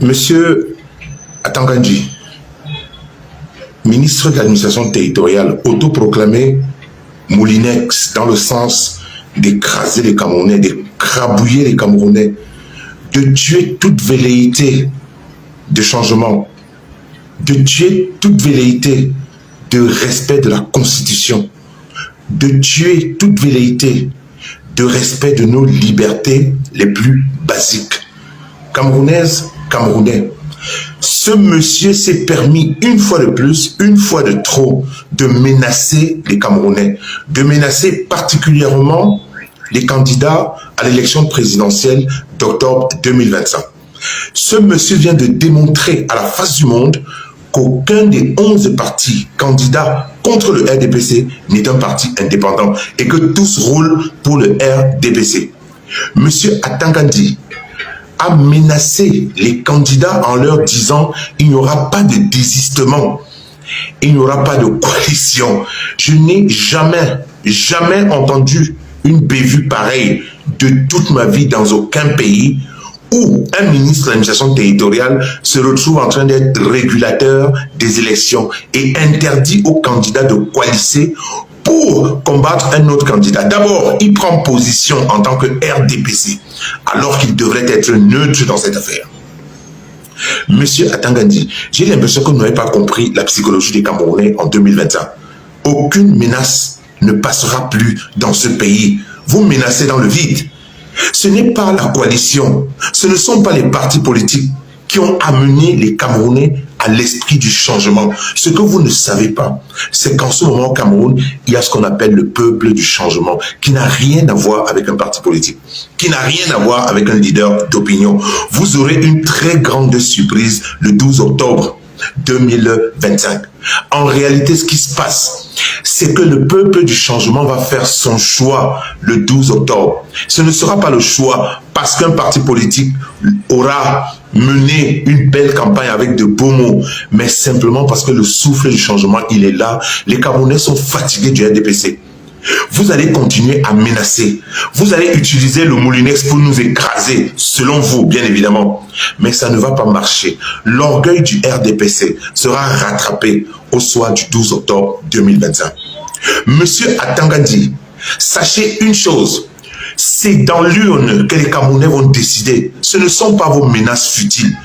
Monsieur Atangandji, ministre de l'administration territoriale, autoproclamé Moulinex, dans le sens d'écraser les Camerounais, d'écrabouiller les Camerounais, de tuer toute velléité de changement, de tuer toute velléité de respect de la Constitution, de tuer toute velléité de respect de nos libertés les plus basiques. Camerounaises, Camerounais, ce monsieur s'est permis une fois de plus, une fois de trop, de menacer les Camerounais, de menacer particulièrement les candidats à l'élection présidentielle d'octobre 2025. Ce monsieur vient de démontrer à la face du monde qu'aucun des 11 partis candidats contre le RDPC n'est un parti indépendant et que tous roulent pour le RDPC. Monsieur Atangandji a menacé les candidats en leur disant il n'y aura pas de désistement, il n'y aura pas de coalition. Je n'ai jamais entendu une bévue pareille de toute ma vie dans aucun pays où un ministre de l'administration territoriale se retrouve en train d'être régulateur des élections et interdit aux candidats de coaliser pour combattre un autre candidat. D'abord, il prend position en tant que RDPC, alors qu'il devrait être neutre dans cette affaire. Monsieur Atangandji, j'ai l'impression que vous n'avez pas compris la psychologie des Camerounais en 2021. Aucune menace ne passera plus dans ce pays. Vous menacez dans le vide. Ce n'est pas la coalition, ce ne sont pas les partis politiques qui ont amené les Camerounais à l'esprit du changement. Ce que vous ne savez pas, c'est qu'en ce moment au Cameroun, il y a ce qu'on appelle le peuple du changement, qui n'a rien à voir avec un parti politique, qui n'a rien à voir avec un leader d'opinion. Vous aurez une très grande surprise le 12 octobre 2025. En réalité, ce qui se passe, c'est que le peuple du changement va faire son choix le 12 octobre. Ce ne sera pas le choix parce qu'un parti politique aura mené une belle campagne avec de beaux mots, mais simplement parce que le souffle du changement, il est là. Les Camerounais sont fatigués du RDPC. Vous allez continuer à menacer. Vous allez utiliser le Moulinex pour nous écraser, selon vous, bien évidemment. Mais ça ne va pas marcher. L'orgueil du RDPC sera rattrapé au soir du 12 octobre 2025. Monsieur Atangandji, sachez une chose. C'est dans l'urne que les Camerounais vont décider. Ce ne sont pas vos menaces futiles.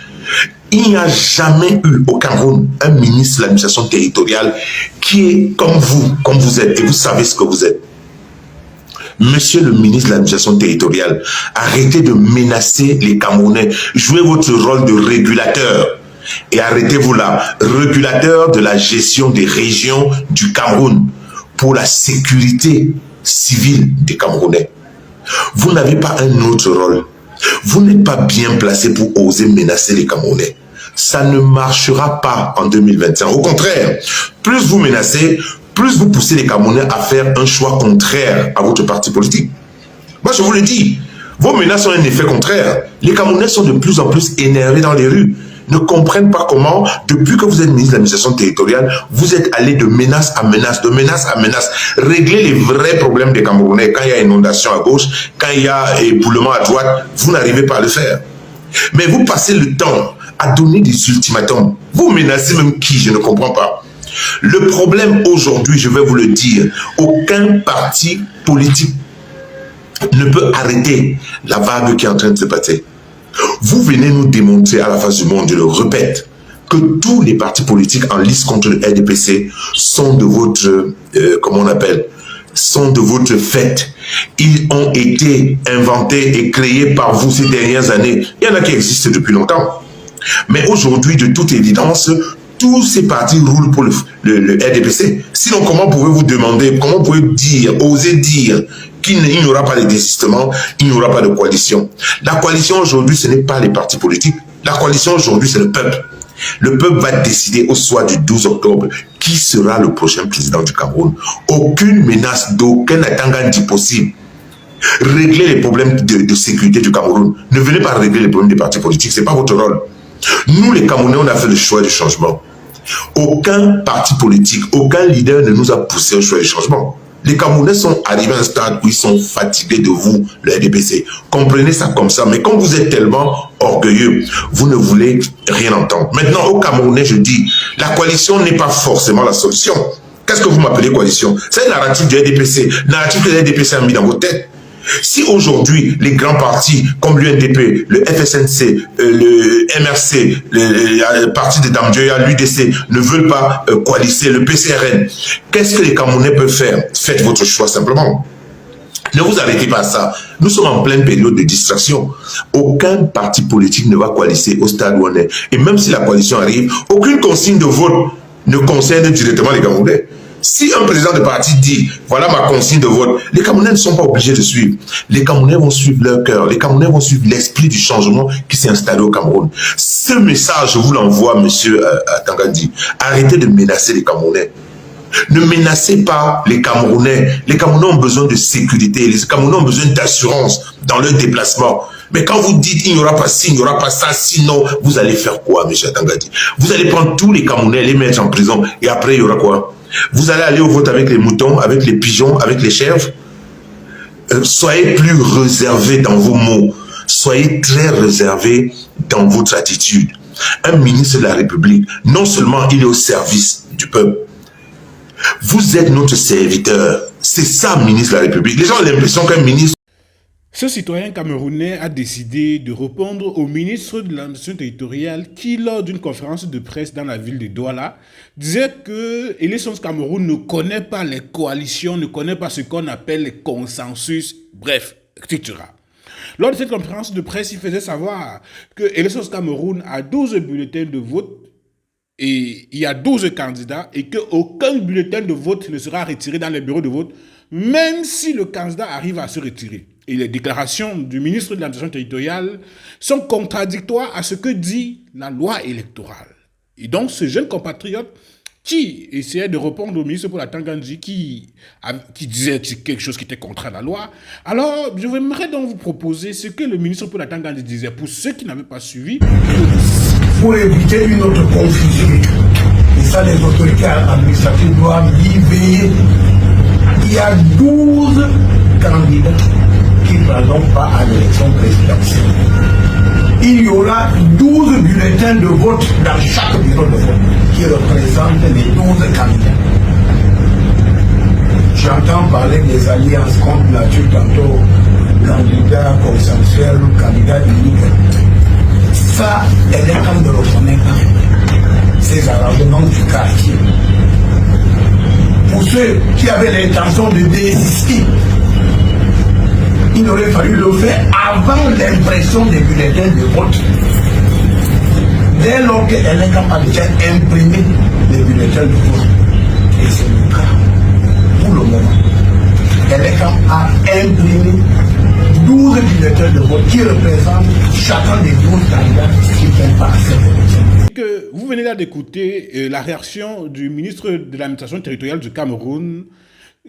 Il n'y a jamais eu au Cameroun un ministre de l'administration territoriale qui est comme vous êtes, et vous savez ce que vous êtes. Monsieur le ministre de l'administration territoriale, arrêtez de menacer les Camerounais. Jouez votre rôle de régulateur. Et arrêtez-vous là, régulateur de la gestion des régions du Cameroun pour la sécurité civile des Camerounais. Vous n'avez pas un autre rôle. Vous n'êtes pas bien placé pour oser menacer les Camerounais. Ça ne marchera pas en 2021. Au contraire, plus vous menacez, plus vous poussez les Camerounais à faire un choix contraire à votre parti politique. Moi, je vous le dis, vos menaces ont un effet contraire. Les Camerounais sont de plus en plus énervés dans les rues. Ne comprennent pas comment, depuis que vous êtes ministre de l'administration territoriale, vous êtes allé de menace à menace, de menace à menace. Réglez les vrais problèmes des Camerounais. Quand il y a inondation à gauche, quand il y a éboulement à droite, vous n'arrivez pas à le faire. Mais vous passez le temps à donner des ultimatums. Vous menacez même qui? Je ne comprends pas. Le problème aujourd'hui, je vais vous le dire, aucun parti politique ne peut arrêter la vague qui est en train de se passer. Vous venez nous démontrer à la face du monde, je le répète, que tous les partis politiques en lice contre le RDPC sont de votre, comment on appelle, sont de votre fait. Ils ont été inventés et créés par vous ces dernières années. Il y en a qui existent depuis longtemps. Mais aujourd'hui, de toute évidence, tous ces partis roulent pour le RDPC. Sinon, comment pouvez-vous demander, comment pouvez-vous dire, oser dire qu'il n'y aura pas de désistement, il n'y aura pas de coalition? La coalition aujourd'hui, ce n'est pas les partis politiques. La coalition aujourd'hui, c'est le peuple. Le peuple va décider au soir du 12 octobre qui sera le prochain président du Cameroun. Aucune menace d'aucun Atangandji possible. Réglez les problèmes de sécurité du Cameroun. Ne venez pas régler les problèmes des partis politiques, ce n'est pas votre rôle. Nous, les Camerounais, on a fait le choix du changement. Aucun parti politique, aucun leader ne nous a poussé au choix du changement. Les Camerounais sont arrivés à un stade où ils sont fatigués de vous, le RDPC. Comprenez ça comme ça. Mais quand vous êtes tellement orgueilleux, vous ne voulez rien entendre. Maintenant, aux Camerounais, je dis, la coalition n'est pas forcément la solution. Qu'est-ce que vous m'appelez coalition? C'est le narratif du RDPC. Le narratif que le RDPC a mis dans vos têtes. Si aujourd'hui, les grands partis comme l'UNDP, le FSNC, le MRC, le parti de Damdjoya, l'UDC ne veulent pas coaliser, le PCRN, qu'est-ce que les Camerounais peuvent faire? Faites votre choix simplement. Ne vous arrêtez pas à ça. Nous sommes en pleine période de distraction. Aucun parti politique ne va coaliser au stade où on est. Et même si la coalition arrive, aucune consigne de vote ne concerne directement les Camerounais. Si un président de parti dit, voilà ma consigne de vote, les Camerounais ne sont pas obligés de suivre. Les Camerounais vont suivre leur cœur. Les Camerounais vont suivre l'esprit du changement qui s'est installé au Cameroun. Ce message, je vous l'envoie, monsieur Tangandi. Arrêtez de menacer les Camerounais. Ne menacez pas les Camerounais. Les Camerounais ont besoin de sécurité. Les Camerounais ont besoin d'assurance dans leur déplacement. Mais quand vous dites il n'y aura pas ci, il n'y aura pas ça, sinon, vous allez faire quoi, M. Tangadi? Vous allez prendre tous les Camerounais, les mettre en prison, et après, il y aura quoi? Vous allez aller au vote avec les moutons, avec les pigeons, avec les chèvres. Soyez plus réservés dans vos mots. Soyez très réservés dans votre attitude. Un ministre de la République, non seulement il est au service du peuple, vous êtes notre serviteur. C'est ça, ministre de la République. Les gens ont l'impression qu'un ministre... Ce citoyen camerounais a décidé de répondre au ministre de l'administration territoriale qui, lors d'une conférence de presse dans la ville de Douala, disait que Elections Cameroun ne connaît pas les coalitions, ne connaît pas ce qu'on appelle les consensus, bref, etc. Lors de cette conférence de presse, il faisait savoir que Elections Cameroun a 12 bulletins de vote et il y a 12 candidats et qu'aucun bulletin de vote ne sera retiré dans les bureaux de vote, même si le candidat arrive à se retirer. Et les déclarations du ministre de l'administration territoriale sont contradictoires à ce que dit la loi électorale. Et donc, ce jeune compatriote qui essayait de répondre au ministre pour la Tangandji, qui disait quelque chose qui était contre la loi, alors je voudrais donc vous proposer ce que le ministre pour la Tangandji disait, pour ceux qui n'avaient pas suivi. Pour éviter une autre confusion, et ça les autorités administratives doivent y veiller. Il y a 12 candidats qui ne parlent pas à l'élection présidentielle. Il y aura 12 bulletins de vote dans chaque bureau de vote qui représentent les 12 candidats. J'entends parler des alliances contre nature, tantôt candidat consensuel ou candidat unique. Ça, elle est comme de reconnaître ces arrangements du quartier. Pour ceux qui avaient l'intention de désister, il aurait fallu le faire avant l'impression des bulletins de vote. Dès lors qu'elle est capable de imprimer les bulletins de vote. Et c'est le cas pour le moment. Elle est capable d'imprimer 12 bulletins de vote qui représentent chacun des 12 candidats qui font partie de cette élection. Que vous venez là d'écouter la réaction du ministre de l'administration territoriale du Cameroun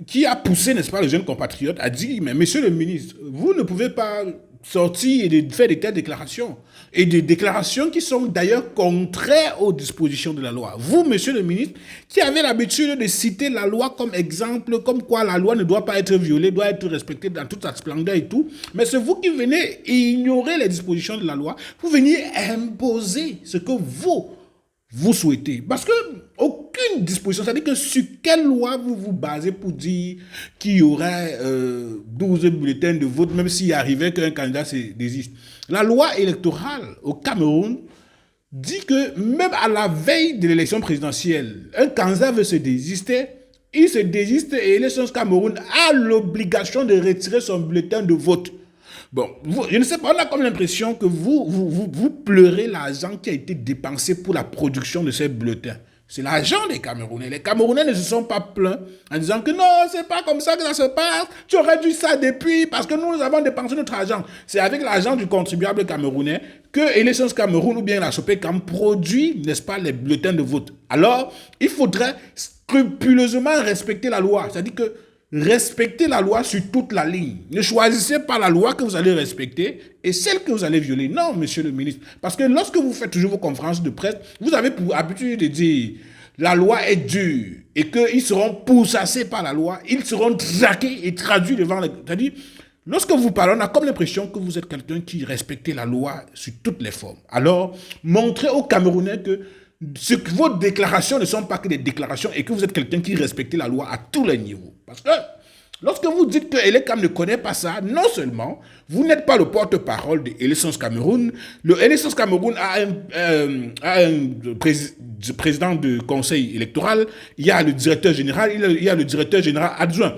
qui a poussé, n'est-ce pas, le jeune compatriote à dire, mais monsieur le ministre, vous ne pouvez pas sortir et faire de telles déclarations. Et des déclarations qui sont d'ailleurs contraires aux dispositions de la loi. Vous, monsieur le ministre, qui avez l'habitude de citer la loi comme exemple, comme quoi la loi ne doit pas être violée, doit être respectée dans toute sa splendeur et tout, mais c'est vous qui venez ignorer les dispositions de la loi, vous veniez imposer ce que vous souhaitez. Parce que aucune disposition, c'est-à-dire que sur quelle loi vous vous basez pour dire qu'il y aurait 12 bulletins de vote, même s'il arrivait qu'un candidat se désiste. La loi électorale au Cameroun dit que même à la veille de l'élection présidentielle, un candidat veut se désister, il se désiste et Elections Cameroun a l'obligation de retirer son bulletin de vote. Bon, je ne sais pas, on a comme l'impression que vous pleurez l'argent qui a été dépensé pour la production de ces bulletins. C'est l'argent des Camerounais. Les Camerounais ne se sont pas plaints en disant que non, c'est pas comme ça que ça se passe. Tu aurais dû ça depuis parce que nous avons dépensé notre argent. C'est avec l'argent du contribuable camerounais que Elections Cameroun ou bien la SOPECAM produit, n'est-ce pas, les bulletins de vote. Alors, il faudrait scrupuleusement respecter la loi. C'est-à-dire que respectez la loi sur toute la ligne. Ne choisissez pas la loi que vous allez respecter et celle que vous allez violer. Non, monsieur le ministre. Parce que lorsque vous faites toujours vos conférences de presse, vous avez pour habitude de dire la loi est dure et qu'ils seront pourchassés par la loi, ils seront traqués et traduits devant les... C'est-à-dire, lorsque vous parlez, on a comme l'impression que vous êtes quelqu'un qui respecte la loi sur toutes les formes. Alors, montrez aux Camerounais que vos déclarations ne sont pas que des déclarations et que vous êtes quelqu'un qui respecte la loi à tous les niveaux. Parce que lorsque vous dites que Elekam ne connaît pas ça, non seulement vous n'êtes pas le porte-parole de Elections Cameroun, le Elections Cameroun a un président de conseil électoral, il y a le directeur général, il y a le directeur général adjoint.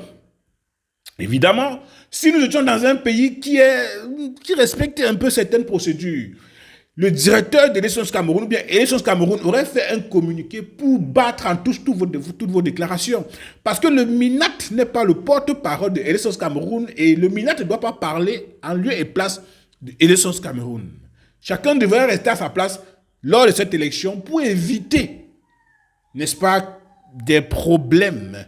Évidemment, si nous étions dans un pays qui respectait un peu certaines procédures, le directeur de l'Élections Cameroun ou bien Élections Cameroun aurait fait un communiqué pour battre en touche toutes vos déclarations. Parce que le MINAT n'est pas le porte-parole de l'Élections Cameroun et le MINAT ne doit pas parler en lieu et place de l'Élections Cameroun. Chacun devrait rester à sa place lors de cette élection pour éviter, n'est-ce pas, des problèmes.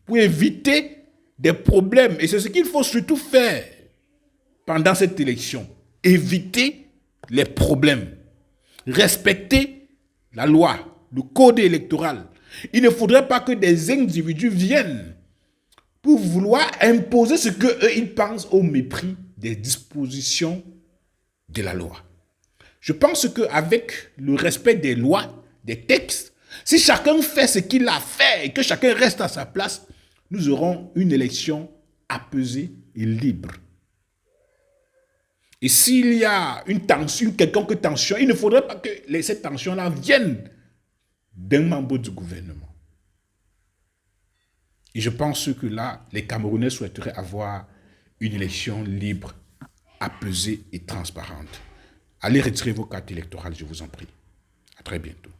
Pour éviter des problèmes. Et c'est ce qu'il faut surtout faire pendant cette élection. Éviter les problèmes. Respecter la loi, le code électoral. Il ne faudrait pas que des individus viennent pour vouloir imposer ce qu'eux, ils pensent au mépris des dispositions de la loi. Je pense qu'avec le respect des lois, des textes, si chacun fait ce qu'il a fait et que chacun reste à sa place, nous aurons une élection apaisée et libre. Et s'il y a une tension, quelconque tension, il ne faudrait pas que cette tension-là vienne d'un membre du gouvernement. Et je pense que là, les Camerounais souhaiteraient avoir une élection libre, apaisée et transparente. Allez retirer vos cartes électorales, je vous en prie. À très bientôt.